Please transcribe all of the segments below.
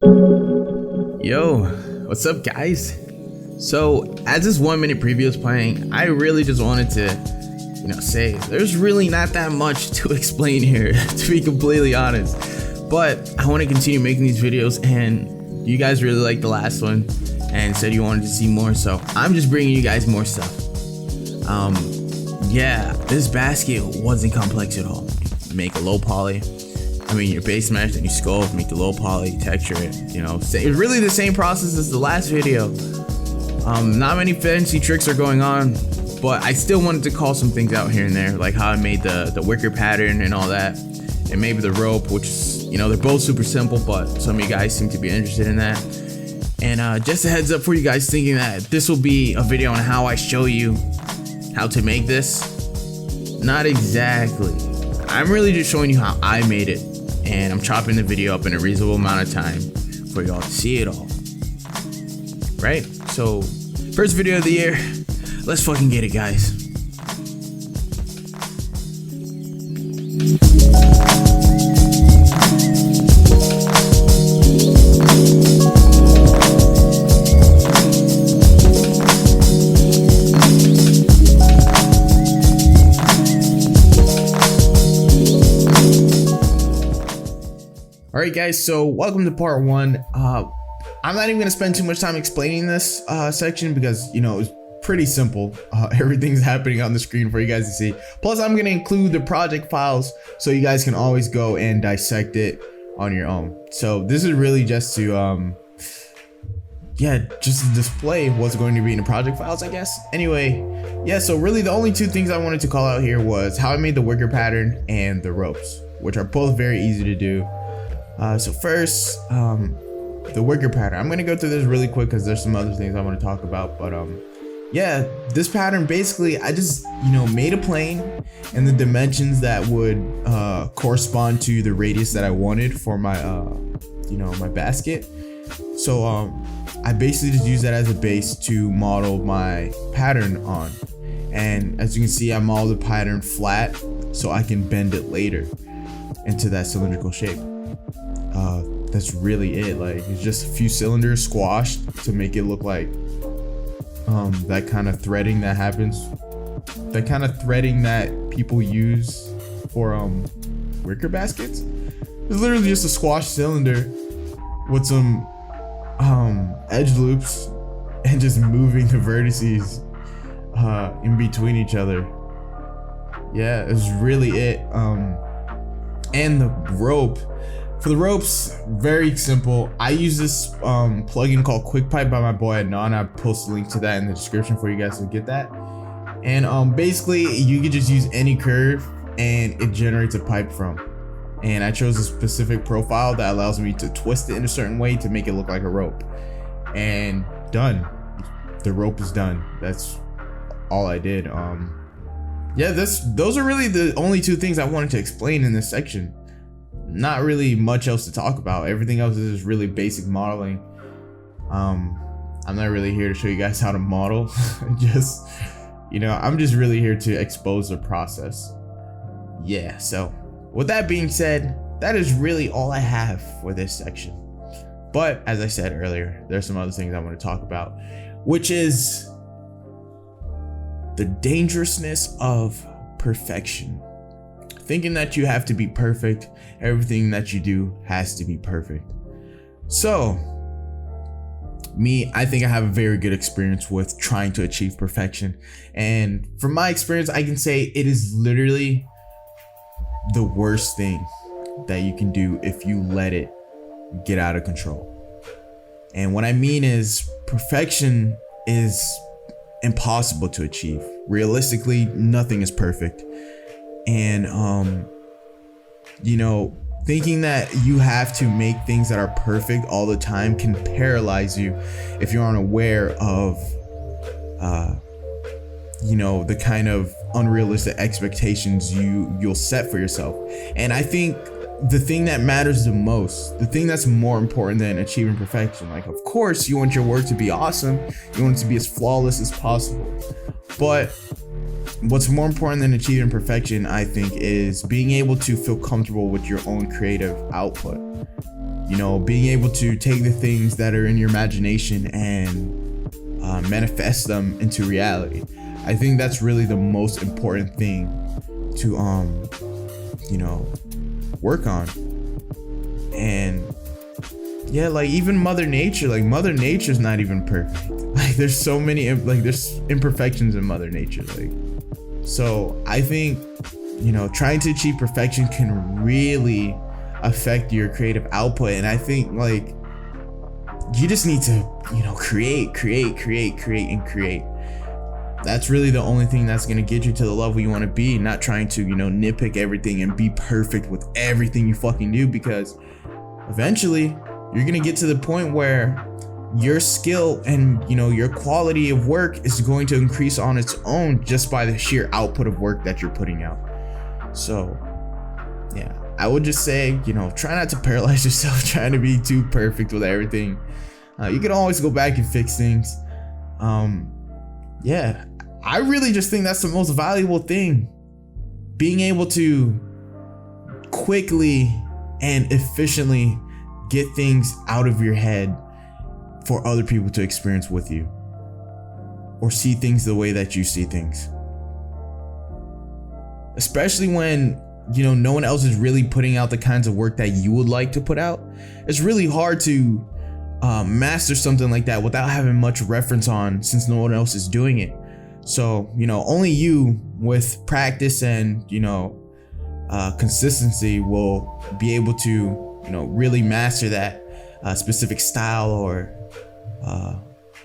Yo, what's up guys? So as this 1 minute preview is playing, I really just wanted to, say there's really not that much to explain here, to be completely honest. But I want to continue making these videos, and you guys really liked the last one and said you wanted to see more, so I'm just bringing you guys more stuff. Yeah, this basket wasn't complex at all. Make a low poly. Your base mesh, then you sculpt, make the low poly, texture it, it's really the same process as the last video. Not many fancy tricks are going on, but I still wanted to call some things out here and there, like how I made the wicker pattern and all that, and maybe the rope, which is, they're both super simple, but some of you guys seem to be interested in that. And just a heads up for you guys thinking that this will be a video on how I show you how to make this. Not exactly. I'm really just showing you how I made it. And I'm chopping the video up in a reasonable amount of time for y'all to see it all. Right? So, first video of the year. Let's fucking get it, guys. Alright guys, so welcome to part one. I'm not even going to spend too much time explaining this section because, it was pretty simple. Everything's happening on the screen for you guys to see. Plus, I'm going to include the project files so you guys can always go and dissect it on your own. So this is really just to, just to display what's going to be in the project files, I guess. Anyway, yeah, so really the only two things I wanted to call out here was how I made the wicker pattern and the ropes, which are both very easy to do. So first, the wicker pattern. I'm gonna go through this really quick because there's some other things I want to talk about. But yeah, this pattern basically, I just made a plane and the dimensions that would correspond to the radius that I wanted for my my basket. So I basically just use that as a base to model my pattern on. And as you can see, I modeled the pattern flat so I can bend it later into that cylindrical shape. That's really it. Like, it's just a few cylinders squashed to make it look like that kind of threading that happens, that kind of threading that people use for wicker baskets. It's literally just a squashed cylinder with some edge loops and just moving the vertices in between each other. Yeah, it's really it. And the rope. For the ropes, very simple. I use this plugin called QuickPipe by my boy Adnan. I post a link to that in the description for you guys to get that. And basically, you can just use any curve and it generates a pipe from. And I chose a specific profile that allows me to twist it in a certain way to make it look like a rope. And done. The rope is done. That's all I did. Yeah, those are really the only two things I wanted to explain in this section. Not really much else to talk about. Everything else is just really basic modeling. I'm not really here to show you guys how to model. Just, I'm just really here to expose the process. Yeah, so with that being said, that is really all I have for this section. But as I said earlier, there's some other things I want to talk about, which is the dangerousness of perfection. Thinking that you have to be perfect, everything that you do has to be perfect. So, I think I have a very good experience with trying to achieve perfection. And from my experience, I can say it is literally the worst thing that you can do if you let it get out of control. And what I mean is, perfection is impossible to achieve. Realistically, nothing is perfect. And thinking that you have to make things that are perfect all the time can paralyze you if you aren't aware of the kind of unrealistic expectations you'll set for yourself. And I think the thing that matters the most, the thing that's more important than achieving perfection, like, of course you want your work to be awesome, you want it to be as flawless as possible, but what's more important than achieving perfection, I think, is being able to feel comfortable with your own creative output. you know, being able to take the things that are in your imagination and manifest them into reality. I think that's really the most important thing to you know, work on. And yeah, like even Mother Nature, like Mother Nature's not even perfect. Like there's so many, like there's imperfections in Mother Nature. Like, so I think, you know, trying to achieve perfection can really affect your creative output. And I think like you just need to, you know, create. That's really the only thing that's going to get you to the level you want to be, not trying to, you know, nitpick everything and be perfect with everything you fucking do, because eventually you're going to get to the point where your skill and, you know, your quality of work is going to increase on its own just by the sheer output of work that you're putting out. So yeah, I would just say, you know, try not to paralyze yourself trying to be too perfect with everything. You can always go back and fix things. Yeah, I really just think that's the most valuable thing. Being able to quickly and efficiently get things out of your head for other people to experience with you, or see things the way that you see things. Especially when, you know, no one else is really putting out the kinds of work that you would like to put out. It's really hard to master something like that without having much reference on, since no one else is doing it. So, you know, only you with practice and, you know, consistency will be able to, you know, really master that specific style or,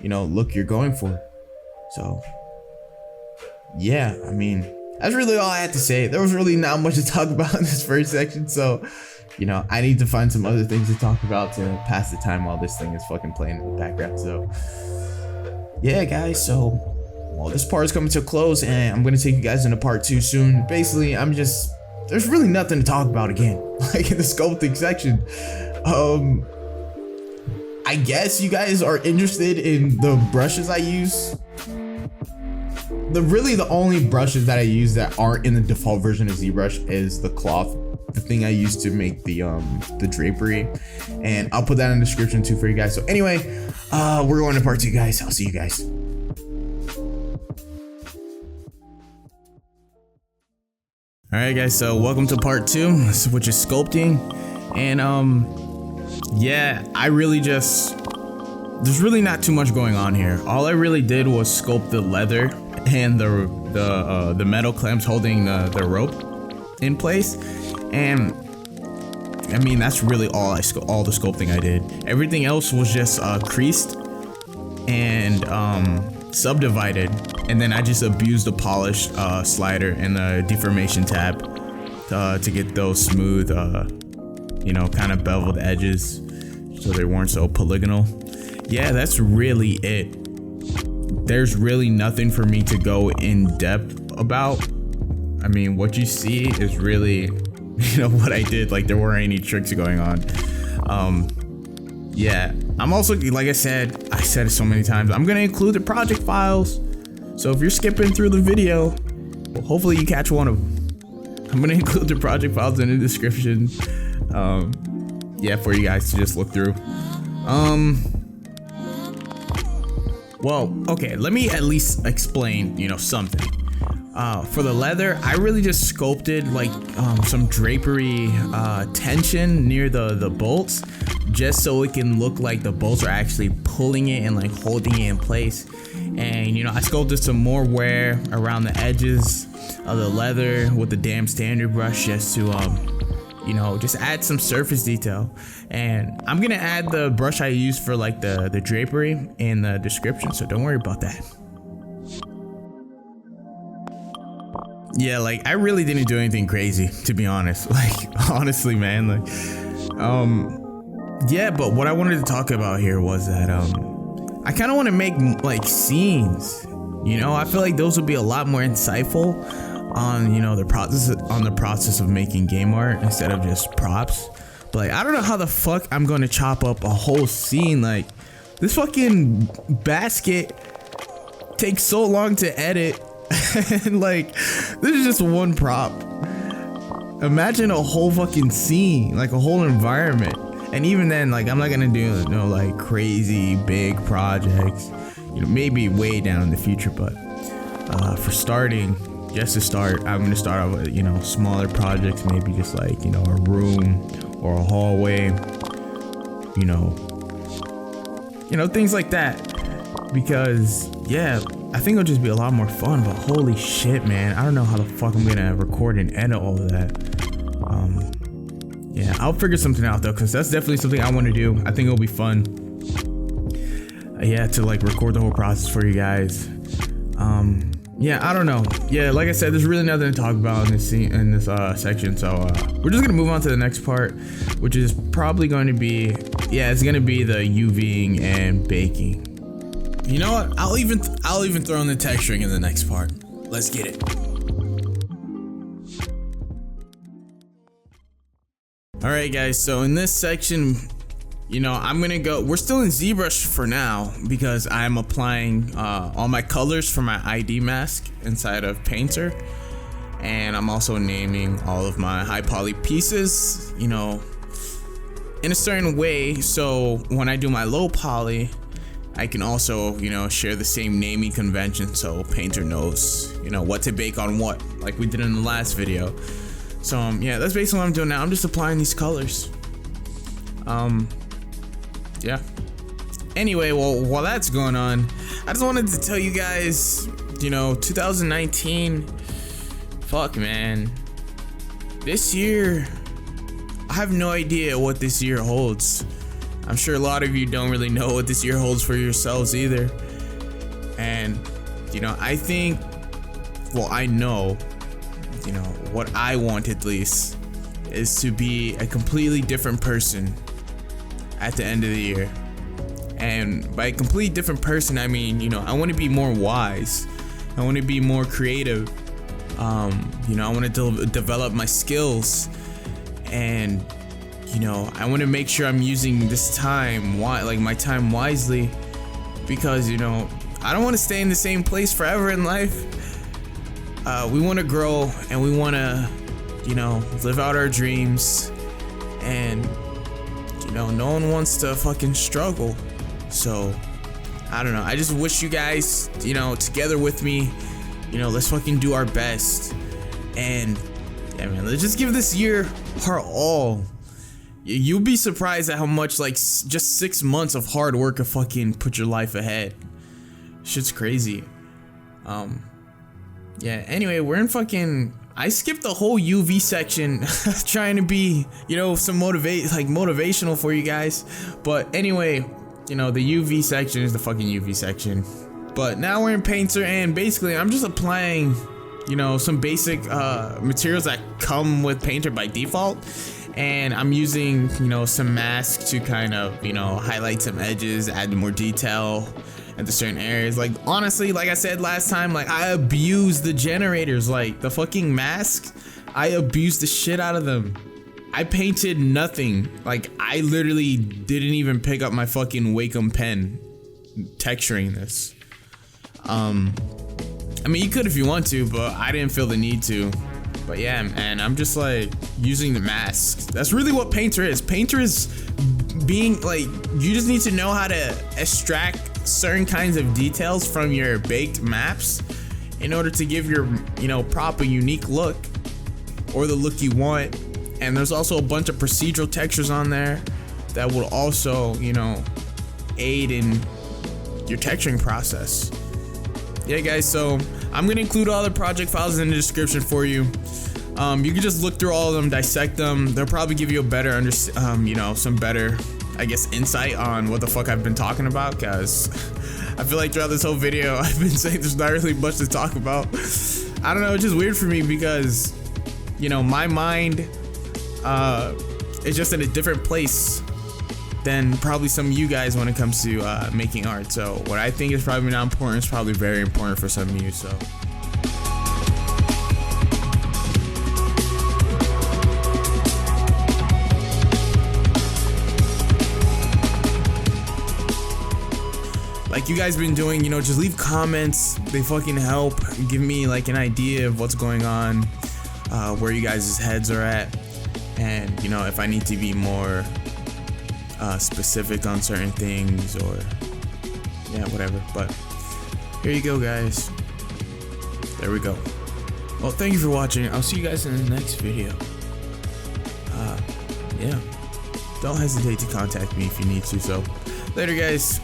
you know, look you're going for. So yeah, I mean, that's really all I had to say. There was really not much to talk about in this first section, so, you know, I need to find some other things to talk about to pass the time while this thing is fucking playing in the background. So yeah, guys, so, well, this part is coming to a close and I'm gonna take you guys into part 2 soon. Basically, there's really nothing to talk about again, like in the sculpting section. I guess you guys are interested in the brushes I use. The only brushes that I use that aren't in the default version of ZBrush is the cloth, the thing I use to make the drapery, and I'll put that in the description too for you guys. So anyway, we're going to part 2, guys. I'll see you guys. All right, guys, so welcome to part 2, which is sculpting. And yeah, there's really not too much going on here. All I really did was sculpt the leather and the metal clamps holding the rope in place. And I mean, that's really all the sculpting I did. Everything else was just creased and subdivided, and then I just abused the polish slider and the deformation tab to get those smooth, you know, kind of beveled edges so they weren't so polygonal. Yeah, that's really it. There's really nothing for me to go in depth about. I mean, what you see is really, you know, what I did. Like, there weren't any tricks going on. Yeah, I'm also, like I said it so many times, I'm gonna include the project files. So if you're skipping through the video, well, hopefully you catch one of them. I'm gonna include the project files in the description. Yeah, for you guys to just look through. Well, okay, let me at least explain, you know, something. For the leather, I really just sculpted like some drapery tension near the bolts, just so it can look like the bolts are actually pulling it and like holding it in place. And, you know, I sculpted some more wear around the edges of the leather with the damn standard brush, just to you know, just add some surface detail. And I'm gonna add the brush I used for like the drapery in the description, so don't worry about that. Yeah, like I really didn't do anything crazy, to be honest. Like, honestly, man, like yeah, but what I wanted to talk about here was that I kind of want to make like scenes, you know. I feel like those would be a lot more insightful on, you know, the process of making game art instead of just props. But like, I don't know how the fuck I'm gonna chop up a whole scene. Like, this fucking basket takes so long to edit. And like, this is just one prop. Imagine a whole fucking scene, like a whole environment. And even then, like, I'm not gonna do no like crazy big projects, you know, maybe way down in the future. But for starting, just to start, I'm gonna start off with, you know, smaller projects, maybe just like, you know, a room or a hallway, you know, things like that. Because yeah, I think it'll just be a lot more fun. But holy shit, man, I don't know how the fuck I'm gonna record and edit all of that. Yeah, I'll figure something out though, because that's definitely something I want to do. I think it'll be fun. Yeah, to like record the whole process for you guys. Yeah, I don't know. Yeah, like I said, there's really nothing to talk about in this section. So we're just gonna move on to the next part, which is probably going to be, yeah, it's gonna be the UVing and baking. You know what? I'll even throw in the texturing in the next part. Let's get it. All right, guys. So in this section, you know, we're still in ZBrush for now because I'm applying all my colors for my ID mask inside of Painter. And I'm also naming all of my high poly pieces, you know, in a certain way. So when I do my low poly, I can also, you know, share the same naming convention so Painter knows, you know, what to bake on what, like we did in the last video. So yeah, that's basically what I'm doing now. I'm just applying these colors. Yeah. Anyway, well, while that's going on, I just wanted to tell you guys, you know, 2019, fuck, man. This year, I have no idea what this year holds. I'm sure a lot of you don't really know what this year holds for yourselves either. And, you know, I think, well, I know, you know, what I want at least is to be a completely different person at the end of the year. And by a completely different person, I mean, you know, I want to be more wise. I want to be more creative. You know, I want to develop my skills, and you know, I want to make sure I'm using this time, like my time wisely, because, you know, I don't want to stay in the same place forever in life. We want to grow, and we want to, you know, live out our dreams, and you know, no one wants to fucking struggle. So I don't know, I just wish you guys, you know, together with me, you know, let's fucking do our best. And yeah, man, let's just give this year our all. You'll be surprised at how much, like, just 6 months of hard work can fucking put your life ahead. Shit's crazy. Yeah, anyway, we're in fucking, I skipped the whole UV section trying to be, you know, some motivational for you guys. But anyway, you know, the UV section is the fucking UV section. But now we're in Painter, and basically I'm just applying, you know, some basic materials that come with Painter by default. And I'm using, you know, some masks to kind of, you know, highlight some edges, add more detail into certain areas. Like, honestly, like I said last time, like, I abuse the generators, like the fucking masks. I abused the shit out of them. I painted nothing. Like, I literally didn't even pick up my fucking Wacom pen texturing this. I mean, you could if you want to, but I didn't feel the need to. But yeah, man, I'm just like using the masks. That's really what Painter is. Painter is being like, you just need to know how to extract certain kinds of details from your baked maps in order to give your, you know, proper unique look, or the look you want. And there's also a bunch of procedural textures on there that will also, you know, aid in your texturing process. Yeah, guys, so I'm gonna include all the project files in the description for you. You can just look through all of them, dissect them. They'll probably give you a better, you know, some better, I guess, insight on what the fuck I've been talking about, because I feel like throughout this whole video I've been saying there's not really much to talk about. I don't know, it's just weird for me because, you know, my mind is just in a different place than probably some of you guys when it comes to making art. So what I think is probably not important is probably very important for some of you. So like you guys been doing, you know, just leave comments. They fucking help give me like an idea of what's going on, where you guys' heads are at, and you know, if I need to be more specific on certain things, or yeah, whatever. But here you go, guys. There we go. Well, thank you for watching. I'll see you guys in the next video. Yeah, don't hesitate to contact me if you need to. So later, guys.